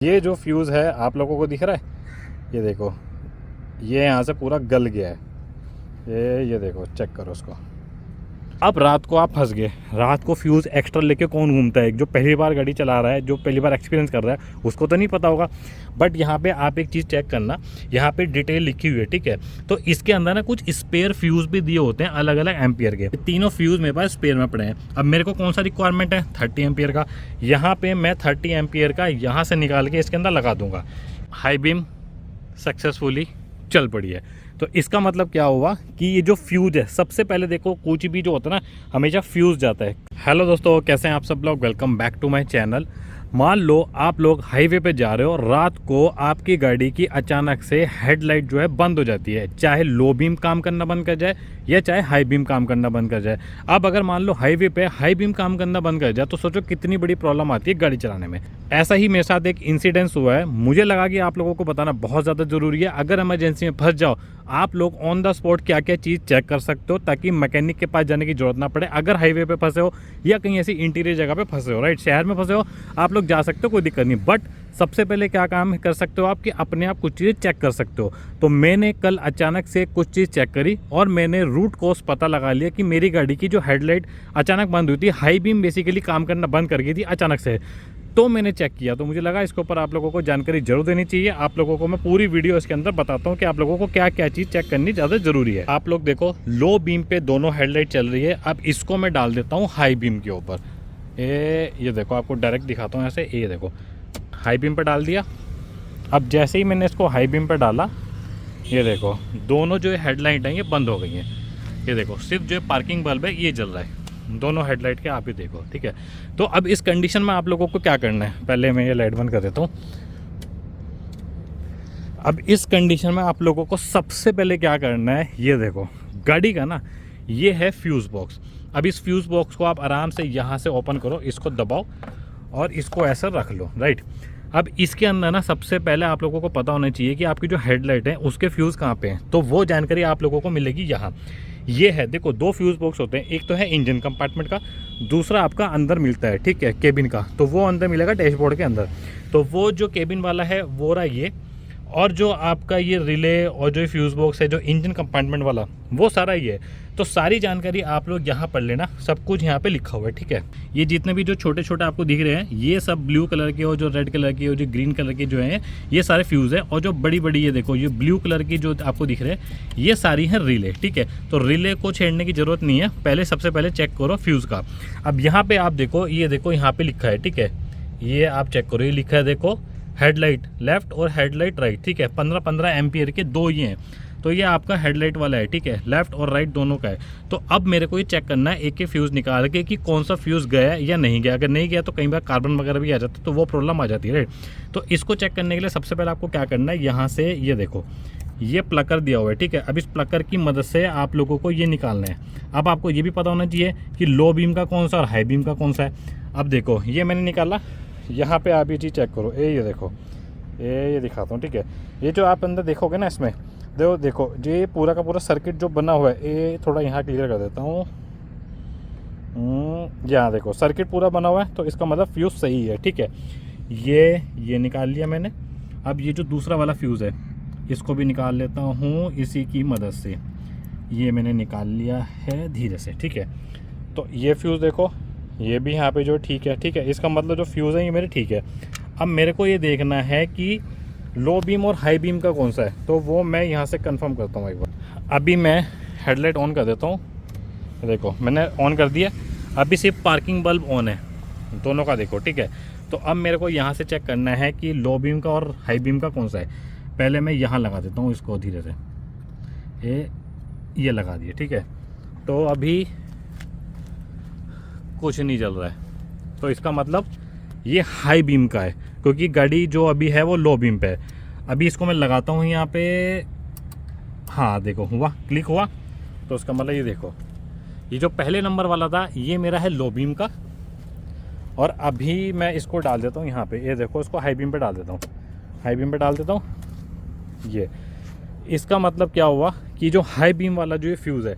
ये जो फ्यूज़ है आप लोगों को दिख रहा है, ये देखो, ये यहाँ से पूरा गल गया है। ये देखो, चेक करो उसको। अब रात को आप फंस गए। रात को फ्यूज़ एक्स्ट्रा लेके कौन घूमता है? जो पहली बार गाड़ी चला रहा है, जो पहली बार एक्सपीरियंस कर रहा है, उसको तो नहीं पता होगा। बट यहाँ पे आप एक चीज़ चेक करना, यहाँ पे डिटेल लिखी हुई है, ठीक है। तो इसके अंदर ना कुछ स्पेयर फ्यूज़ भी दिए होते हैं अलग अलग एम्पियर के। तीनों फ्यूज़ मेरे पास स्पेयर में पड़े हैं। अब मेरे को कौन सा रिक्वायरमेंट है? 30 एम्पियर का। यहाँ पे मैं 30 एम्पियर का यहाँ से निकाल के इसके अंदर लगा दूंगा। हाई बीम सक्सेसफुली चल पड़ी है। तो इसका मतलब क्या हुआ कि ये जो फ्यूज है, सबसे पहले देखो कुछ भी जो होता है ना, हमेशा फ्यूज जाता है। हेलो दोस्तों, कैसे हैं आप सब लोग? Welcome back to my channel. मान लो आप लोग हाईवे पे जा रहे हो, रात को आपकी गाड़ी की अचानक से हेडलाइट जो है बंद हो जाती है, चाहे लो बीम काम करना बंद कर जाए या चाहे हाई बीम काम करना बंद कर जाए। अब अगर मान लो हाईवे पे हाई बीम काम करना बंद कर जाए तो सोचो कितनी बड़ी प्रॉब्लम आती है गाड़ी चलाने में। ऐसा ही मेरे साथ एक इंसिडेंस हुआ है। मुझे लगा कि आप लोगों को बताना बहुत ज़्यादा ज़रूरी है। अगर इमरजेंसी में फंस जाओ, आप लोग ऑन द स्पॉट क्या क्या चीज़ चेक कर सकते हो ताकि मैकेनिक के पास जाने की जरूरत ना पड़े। अगर हाईवे पे फंसे हो या कहीं ऐसी इंटीरियर जगह पे फंसे हो, राइट, शहर में फंसे हो, आप लोग जा सकते हो, कोई दिक्कत नहीं। बट सबसे पहले क्या काम कर सकते हो आप कि अपने आप कुछ चीज़ें चेक कर सकते हो। तो मैंने कल अचानक से कुछ चीज़ चेक करी और मैंने रूट कॉज पता लगा लिया कि मेरी गाड़ी की जो हेडलाइट अचानक बंद हुई थी, हाई बीम बेसिकली काम करना बंद कर गई थी अचानक से। तो मैंने चेक किया, तो मुझे लगा इसके ऊपर आप लोगों को जानकारी जरूर देनी चाहिए। आप लोगों को मैं पूरी वीडियो इसके अंदर बताता हूँ कि आप लोगों को क्या क्या चीज़ चेक करनी ज़्यादा ज़रूरी है। आप लोग देखो, लो बीम पे दोनों हेडलाइट चल रही है। अब इसको मैं डाल देता हूँ हाई बीम के ऊपर। ये देखो, आपको डायरेक्ट दिखाता हूँ ऐसे। ये देखो, हाई बीम पे डाल दिया। अब जैसे ही मैंने इसको हाई बीम पे डाला, ये देखो दोनों जो हेडलाइट हैं ये बंद हो गई हैं। ये देखो, सिर्फ जो पार्किंग बल्ब है ये जल रहा है, दोनों हेडलाइट के आप ही देखो, ठीक है। तो अब इस कंडीशन में आप लोगों को क्या करना है, पहले मैं ये लाइट बंद कर देता हूँ। अब इस कंडीशन में आप लोगों को सबसे पहले क्या करना है, ये देखो गाड़ी का ना ये है फ्यूज़ बॉक्स। अब इस फ्यूज़ बॉक्स को आप आराम से यहाँ से ओपन करो, इसको दबाओ और इसको ऐसा रख लो, राइट। अब इसके अंदर ना सबसे पहले आप लोगों को पता होना चाहिए कि आपकी जो हेडलाइट है उसके फ्यूज़ कहाँ पे हैं। तो वो जानकारी आप लोगों को मिलेगी यहाँ। ये है, देखो दो फ्यूज़ बॉक्स होते हैं, एक तो है इंजन कंपार्टमेंट का, दूसरा आपका अंदर मिलता है, ठीक है, केबिन का। तो वो अंदर मिलेगा डैशबोर्ड के अंदर। तो वो जो केबिन वाला है वो रहा ये, और जो आपका ये रिले और जो फ्यूज़ बॉक्स है जो इंजन कंपार्टमेंट वाला, वो सारा ये है। तो सारी जानकारी आप लोग यहाँ पढ़ लेना, सब कुछ यहाँ पे लिखा हुआ है, ठीक है। ये जितने भी जो छोटे छोटे आपको दिख रहे हैं, ये सब ब्लू कलर के और जो रेड कलर के और जो ग्रीन कलर के जो हैं, ये सारे फ्यूज़ है। और जो बड़ी बड़ी ये देखो, ये ब्लू कलर की जो आपको दिख रहे हैं, ये सारी हैं रिले, ठीक है। तो रिले को छेड़ने की ज़रूरत नहीं है, पहले सबसे पहले चेक करो फ्यूज़ का। अब यहाँ पर आप देखो, ये देखो यहाँ पर लिखा है, ठीक है, ये आप चेक करो, ये लिखा है देखो, हेडलाइट लेफ्ट और हेडलाइट राइट, ठीक है। 15-15 एम्पियर के दो ये हैं। तो ये आपका हेडलाइट वाला है, ठीक है, लेफ्ट और राइट दोनों का है। तो अब मेरे को ये चेक करना है एक एक फ्यूज़ निकाल के कि कौन सा फ्यूज़ गया या नहीं गया। अगर नहीं गया तो कई बार कार्बन वगैरह भी आ जाता है, तो वो प्रॉब्लम आ जाती है, राइट। तो इसको चेक करने के लिए सबसे पहले आपको क्या करना है, यहाँ से ये देखो, ये प्लकर दिया हुआ है, ठीक है। अब इस प्लकर की मदद से आप लोगों को ये निकालना है। अब आपको ये भी पता होना चाहिए कि लो बीम का कौन सा और हाई बीम का कौन सा है। अब देखो, ये मैंने निकाला, यहाँ पे आप ये चीज़ चेक करो, ये देखो, ये दिखाता हूँ, ठीक है। ये जो आप अंदर देखोगे ना, इसमें देखो ये पूरा का पूरा सर्किट जो बना हुआ है, ये थोड़ा यहाँ क्लियर कर देता हूँ। यहाँ देखो सर्किट पूरा बना हुआ है, तो इसका मतलब फ्यूज़ सही है, ठीक है। ये निकाल लिया मैंने। अब ये जो दूसरा वाला फ्यूज़ है, इसको भी निकाल लेता हूँ इसी की मदद से। ये मैंने निकाल लिया है धीरे से, ठीक है। तो ये फ्यूज़ देखो, ये भी यहाँ पे जो ठीक है, ठीक है। इसका मतलब जो फ्यूज़ है ये मेरे ठीक है। अब मेरे को ये देखना है कि लो बीम और हाई बीम का कौन सा है, तो वो मैं यहाँ से कंफर्म करता हूँ एक बार। अभी मैं हेडलाइट ऑन कर देता हूँ, देखो मैंने ऑन कर दिया। अभी सिर्फ पार्किंग बल्ब ऑन है दोनों का, देखो, ठीक है। तो अब मेरे को यहाँ से चेक करना है कि लो बीम का और हाई बीम का कौन सा है। पहले मैं यहाँ लगा देता हूँ इसको धीरे से, ये लगा दिया, ठीक है। तो अभी कुछ नहीं चल रहा है, तो इसका मतलब ये हाई बीम का है, क्योंकि गाड़ी जो अभी है वो लो बीम पे है। अभी इसको मैं लगाता हूँ यहाँ पे, हाँ देखो हुआ, क्लिक हुआ। तो उसका मतलब ये देखो, ये जो पहले नंबर वाला था ये मेरा है लो बीम का। और अभी मैं इसको डाल देता हूँ यहाँ पे, ये देखो, इसको हाई बीम पे डाल देता हूँ, हाई बीम पे डाल देता हूँ। ये इसका मतलब क्या हुआ कि जो हाई बीम वाला जो ये फ्यूज़ है,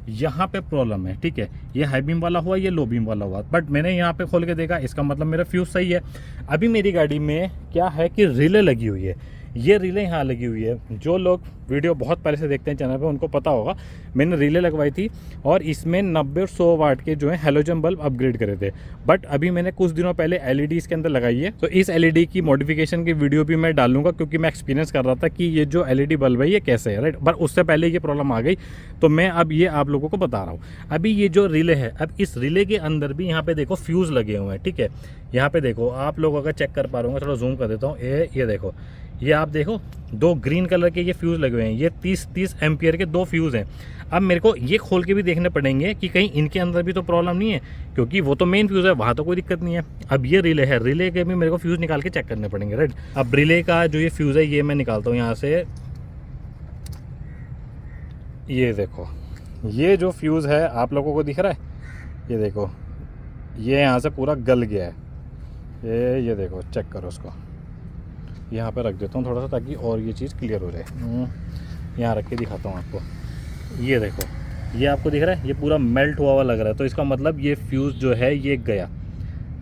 यहाँ पे प्रॉब्लम है, ठीक है। ये हाई बीम वाला हुआ, ये लो बीम वाला हुआ, बट मैंने यहाँ पे खोल के देखा, इसका मतलब मेरा फ्यूज़ सही है। अभी मेरी गाड़ी में क्या है कि रिले लगी हुई है, ये रिले यहाँ लगी हुई है। जो लोग वीडियो बहुत पहले से देखते हैं चैनल पे उनको पता होगा, मैंने रिले लगवाई थी और इसमें 90 और 100 वाट के जो है हेलोजन बल्ब अपग्रेड करे थे। बट अभी मैंने कुछ दिनों पहले एलईडी इसके अंदर लगाई है, तो इस एलईडी की मॉडिफिकेशन की वीडियो भी मैं डालूंगा, क्योंकि मैं एक्सपीरियंस कर रहा था कि ये जो एलईडी बल्ब है ये कैसे है, राइट। पर उससे पहले ये प्रॉब्लम आ गई, तो मैं अब ये आप लोगों को बता रहा हूँ। अभी ये जो रिले है, अब इस रिले के अंदर भी यहाँ पे देखो फ्यूज़ लगे हुए हैं, ठीक है। यहाँ पे देखो, आप लोग अगर चेक कर पा रहे होंगे, थोड़ा जूम कर देता हूँ, ये देखो, ये आप देखो 2 ग्रीन कलर के ये फ्यूज़ लगे हुए हैं, ये 30 एम्पियर के 2 फ्यूज़ हैं। अब मेरे को ये खोल के भी देखने पड़ेंगे कि कहीं इनके अंदर भी तो प्रॉब्लम नहीं है, क्योंकि वो तो मेन फ्यूज़ है, वहाँ तो कोई दिक्कत नहीं है। अब ये रिले है, रिले के भी मेरे को फ्यूज़ निकाल के चेक करने पड़ेंगे, राइट। अब रिले का जो ये फ्यूज़ है ये मैं निकालता हूँ यहाँ से। ये देखो, ये जो फ्यूज़ है आप लोगों को दिख रहा है, ये देखो, ये यहाँ से पूरा गल गया है। ये देखो, चेक करो उसको। यहाँ पे रख देता हूँ थोड़ा सा, ताकि और ये चीज़ क्लियर हो जाए। यहाँ रख के दिखाता हूँ आपको। ये देखो, ये आपको दिख रहा है, ये पूरा मेल्ट हुआ हुआ लग रहा है, तो इसका मतलब ये फ्यूज़ जो है ये गया,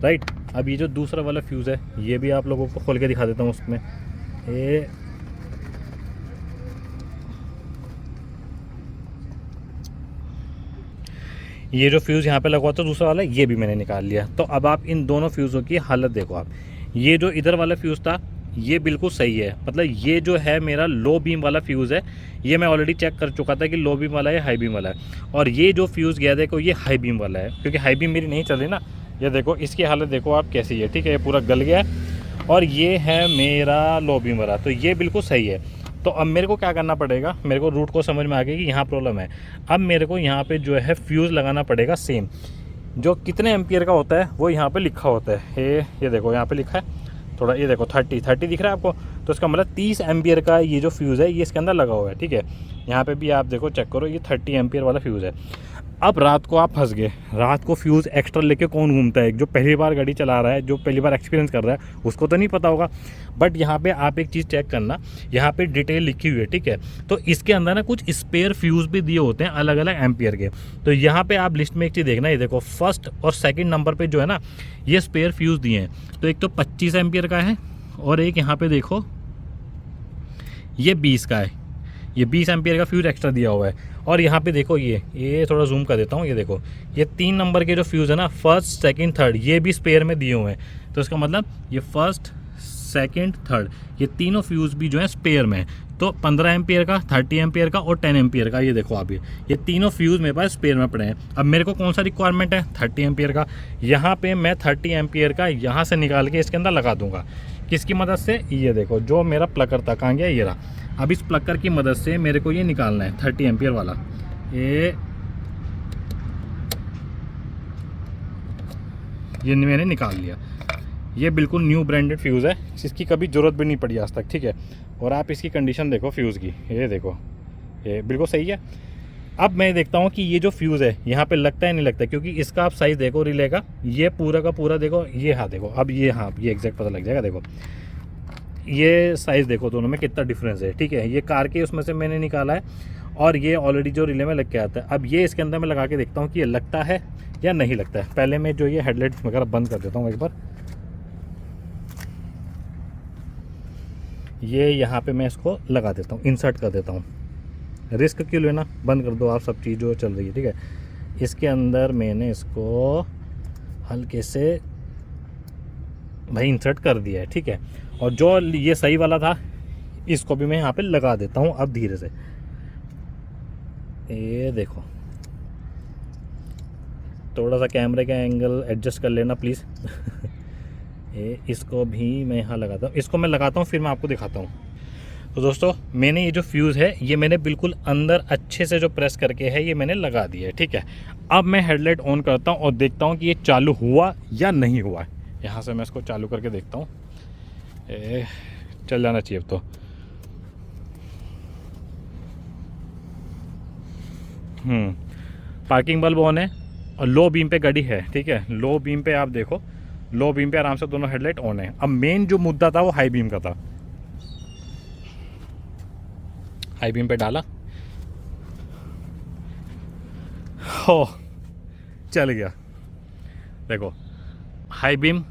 राइट। अब ये जो दूसरा वाला फ्यूज़ है ये भी आप लोगों को खोल के दिखा देता हूँ उसमें। ये जो फ्यूज़ यहाँ पे लगा हुआ था दूसरा वाला, ये भी मैंने निकाल लिया। तो अब आप इन दोनों फ्यूज़ों की हालत देखो आप। ये जो इधर वाला फ्यूज़ था ये बिल्कुल सही है, मतलब ये जो है मेरा लो बीम वाला फ्यूज़ है, ये मैं ऑलरेडी चेक कर चुका था कि लो बीम वाला है हाई बीम वाला है। और ये जो फ्यूज़ गया देखो, ये हाई बीम वाला है, क्योंकि हाई बीम मेरी नहीं चल रही ना। ये देखो, इसकी हालत देखो आप कैसी है, ठीक है, ये पूरा गल गया है। और ये है मेरा लो बीम वाला, तो ये बिल्कुल सही है। तो अब मेरे को क्या करना पड़ेगा, मेरे को रूट को समझ में आ गया कि यहाँ प्रॉब्लम है। अब मेरे को यहाँ पे जो है फ्यूज़ लगाना पड़ेगा सेम, जो कितने एम्पियर का होता है वो यहाँ पे लिखा होता है। ये देखो, यहाँ पे लिखा है थोड़ा, ये देखो 30 दिख रहा है आपको, तो इसका मतलब 30 एम्पियर का ये जो फ्यूज़ है ये इसके अंदर लगा हुआ है, ठीक है। यहाँ पे भी आप देखो, चेक करो, ये 30 एम्पियर वाला फ्यूज़ है। अब रात को आप फंस गए, रात को फ्यूज़ एक्स्ट्रा लेके कौन घूमता है? जो पहली बार गाड़ी चला रहा है, जो पहली बार एक्सपीरियंस कर रहा है, उसको तो नहीं पता होगा। बट यहाँ पे आप एक चीज़ चेक करना, यहाँ पे डिटेल लिखी हुई है, ठीक है। तो इसके अंदर ना कुछ स्पेयर फ्यूज़ भी दिए होते हैं अलग अलग एम्पियर के। तो यहाँ पे आप लिस्ट में एक चीज़ देखना, ये देखो फर्स्ट और सेकेंड नंबर पर जो है ना ये स्पेयर फ्यूज़ दिए हैं। तो एक तो 25 एम्पियर का है और एक यहाँ पे देखो ये 20 का है, ये 20 एम्पियर का फ्यूज़ एक्स्ट्रा दिया हुआ है। और यहाँ पे देखो, ये थोड़ा जूम कर देता हूँ, ये देखो, ये 3 नंबर के जो फ्यूज़ है ना, फर्स्ट सेकंड थर्ड, ये भी स्पेयर में दिए हुए हैं। तो इसका मतलब ये फर्स्ट सेकंड थर्ड, ये तीनों फ्यूज़ भी जो है स्पेयर में है। तो 15 एम्पियर का, 30 एम्पियर का और 10 एम्पियर का, ये देखो आप, ये तीनों फ्यूज़ मेरे पास स्पेयर में पड़े हैं। अब मेरे को कौन सा रिक्वायरमेंट है? 30 एम्पियर का। यहाँ पे मैं 30 एम्पियर का यहाँ से निकाल के इसके अंदर लगा दूंगा। किसकी मदद से? ये देखो, जो मेरा प्लगर था, कहाँ गया? ये रहा। अब इस प्लगर की मदद से मेरे को ये निकालना है 30 एम्पियर वाला। ये मैंने निकाल लिया। ये बिल्कुल न्यू ब्रांडेड फ्यूज़ है, जिसकी कभी ज़रूरत भी नहीं पड़ी आज तक, ठीक है। और आप इसकी कंडीशन देखो फ्यूज़ की, ये देखो, ये बिल्कुल सही है। अब मैं देखता हूँ कि ये जो फ्यूज़ है यहाँ पे लगता है नहीं लगता, क्योंकि इसका आप साइज़ देखो रिले का, ये पूरा का पूरा देखो, ये हाँ देखो, अब ये हाँ ये एग्जैक्ट पता लग जाएगा। देखो ये साइज़ देखो, दोनों में कितना डिफरेंस है, ठीक है। ये कार के उसमें से मैंने निकाला है और ये ऑलरेडी जो रिले में लग के आता है। अब ये इसके अंदर मैं लगा के देखता हूँ कि ये लगता है या नहीं लगता है। पहले मैं जो ये हेडलाइट वगैरह बंद कर देता हूँ एक बार। ये यहाँ पे मैं इसको लगा देता हूँ, इंसर्ट कर देता हूँ। रिस्क क्यों लेना, बंद कर दो आप सब चीज़ जो चल रही है, ठीक है। इसके अंदर मैंने इसको हल्के से भाई इंसर्ट कर दिया है, ठीक है। और जो ये सही वाला था इसको भी मैं यहाँ पे लगा देता हूँ अब धीरे से। ये देखो, थोड़ा सा कैमरे का एंगल एडजस्ट कर लेना प्लीज़। इसको भी मैं यहाँ लगाता हूँ, इसको मैं लगाता हूँ, फिर मैं आपको दिखाता हूँ। तो दोस्तों, मैंने ये जो फ्यूज़ है ये मैंने बिल्कुल अंदर अच्छे से जो प्रेस करके है ये मैंने लगा दिया है, ठीक है। अब मैं हेडलाइट ऑन करता हूँ और देखता हूँ कि ये चालू हुआ या नहीं हुआ है। यहाँ से मैं इसको चालू करके देखता हूँ, चल जाना चाहिए अब तो। पार्किंग बल्ब ऑन है और लो बीम पे गाड़ी है, ठीक है। लो बीम पे आप देखो, लो बीम पे आराम से दोनों हेडलाइट ऑन है। अब मेन जो मुद्दा था वो हाई बीम का था। हाई बीम पे डाला, हो चल गया, देखो हाई बीम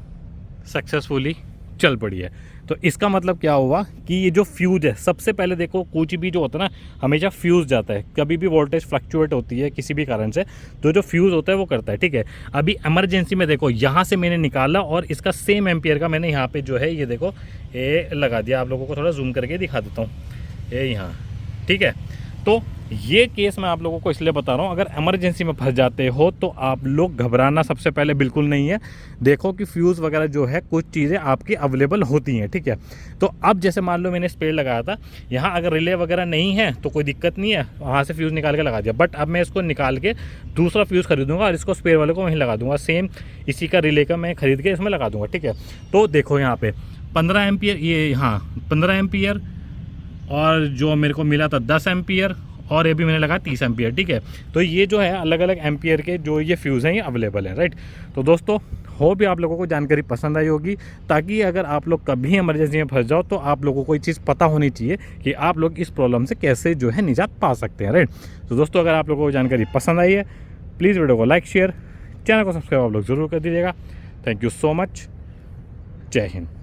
सक्सेसफुली चल पड़ी है। तो इसका मतलब क्या हुआ कि ये जो फ्यूज़ है, सबसे पहले देखो कुछ भी जो होता है ना, हमेशा फ्यूज़ जाता है, कभी भी वोल्टेज फ्लक्चुएट होती है किसी भी कारण से, तो जो फ्यूज़ होता है वो करता है, ठीक है। अभी इमरजेंसी में देखो यहाँ से मैंने निकाला और इसका सेम एम्पियर का मैंने यहाँ पे जो है ये देखो ये लगा दिया। आप लोगों को थोड़ा जूम करके दिखा देता हूँ, ये यहाँ, ठीक है। तो ये केस मैं आप लोगों को इसलिए बता रहा हूँ, अगर इमरजेंसी में फंस जाते हो तो आप लोग घबराना सबसे पहले बिल्कुल नहीं है। देखो कि फ्यूज़ वगैरह जो है कुछ चीज़ें आपकी अवेलेबल होती हैं, ठीक है। तो अब जैसे मान लो मैंने स्पेयर लगाया था, यहाँ अगर रिले वगैरह नहीं है तो कोई दिक्कत नहीं है, वहाँ से फ्यूज़ निकाल के लगा दिया। बट अब मैं इसको निकाल के दूसरा फ्यूज़ खरीदूँगा और इसको स्पेयर वाले को वहीं लगा दूँगा, सेम इसी का रिले का मैं खरीद के इसमें लगा दूँगा, ठीक है। तो देखो यहाँ पर 15 एम्पियर, ये हाँ 15 एम्पियर, और जो मेरे को मिला था 10 एम्पियर, और ये भी मैंने लगा 30 एम्पियर, ठीक है। तो ये जो है अलग अलग एम्पियर के जो ये फ्यूज़ हैं ये अवेलेबल हैं, राइट। तो दोस्तों हो भी आप लोगों को जानकारी पसंद आई होगी, ताकि अगर आप लोग कभी इमरजेंसी में फंस जाओ तो आप लोगों को ये चीज़ पता होनी चाहिए कि आप लोग इस प्रॉब्लम से कैसे जो है निजात पा सकते हैं, राइट। तो दोस्तों अगर आप लोगों को जानकारी पसंद आई है, प्लीज़ वीडियो को लाइक शेयर, चैनल को सब्सक्राइब आप लोग ज़रूर कर दीजिएगा। थैंक यू सो मच, जय हिंद।